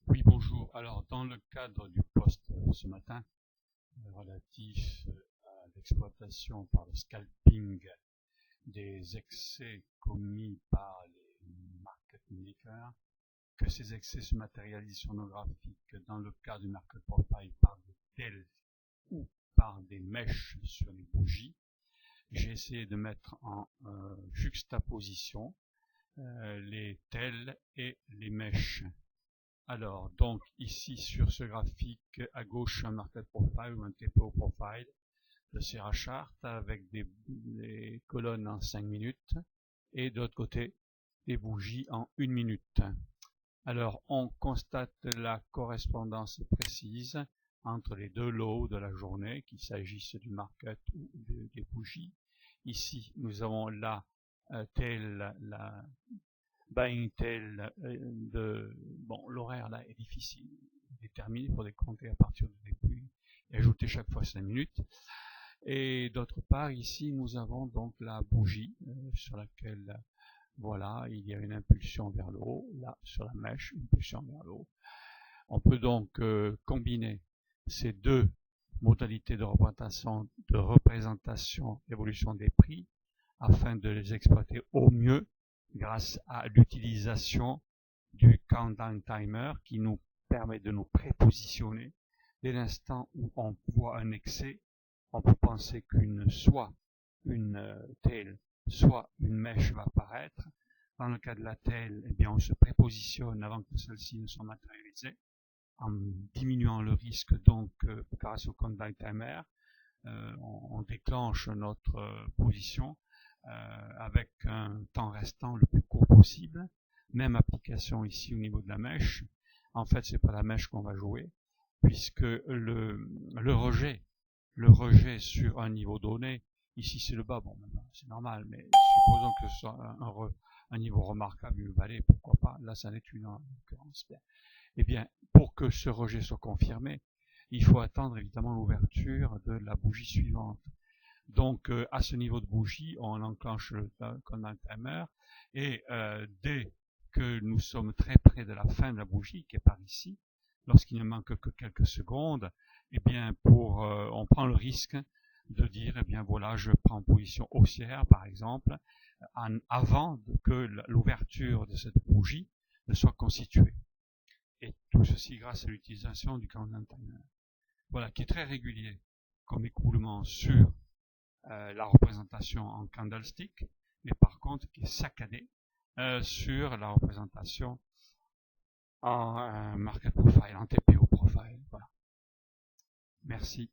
Oui, bonjour. Alors, dans le cadre du post ce matin, relatif à l'exploitation par le scalping des excès commis par les market makers, que ces excès se matérialisent sur nos graphiques dans le cas du market profile par des tails ou par des mèches sur les bougies, j'ai essayé de mettre en juxtaposition les tails et les mèches. Alors, donc, ici, sur ce graphique, à gauche, un market profile ou un TPO profile de Sierra Chart avec des colonnes en 5 minutes et de l'autre côté, des bougies en 1 minute. Alors, on constate la correspondance précise entre les deux lots de la journée, qu'il s'agisse du market ou des bougies. Ici, nous avons la telle, la buying tail l'horaire là est difficile à déterminer, il faudrait compter à partir du début et ajouter chaque fois 5 minutes. Et d'autre part, ici, nous avons donc la bougie sur laquelle, voilà, il y a une impulsion vers le haut, là, sur la mèche, une impulsion vers le haut. On peut donc combiner ces deux modalités de représentation d'évolution des prix afin de les exploiter au mieux grâce à l'utilisation du countdown timer qui nous permet de nous prépositionner. Dès l'instant où on voit un excès, on peut penser soit une tail, soit une mèche va apparaître. Dans le cas de la tail, eh bien, on se prépositionne avant que celle-ci ne soit matérialisée, en diminuant le risque donc grâce au countdown timer. On déclenche notre position avec un temps restant le plus court possible. Même application ici au niveau de la mèche. En fait, c'est pas la mèche qu'on va jouer, puisque le rejet sur un niveau donné, ici c'est le bas, bon, c'est normal, mais supposons que ce soit un niveau remarquable, une vallée, pourquoi pas, là ça n'est une en l'occurrence. Eh bien, pour que ce rejet soit confirmé, il faut attendre évidemment l'ouverture de la bougie suivante. Donc, à ce niveau de bougie, on enclenche le countdown timer et dès que nous sommes très près de la fin de la bougie, qui est par ici, lorsqu'il ne manque que quelques secondes, eh bien, on prend le risque de dire, eh bien, voilà, je prends position haussière, par exemple, avant que l'ouverture de cette bougie ne soit constituée. Et tout ceci grâce à l'utilisation du countdown timer. Voilà, qui est très régulier comme écoulement sur la représentation en candlestick, mais par contre qui est saccadé sur la représentation en market profile, en TPO profile. Voilà. Merci.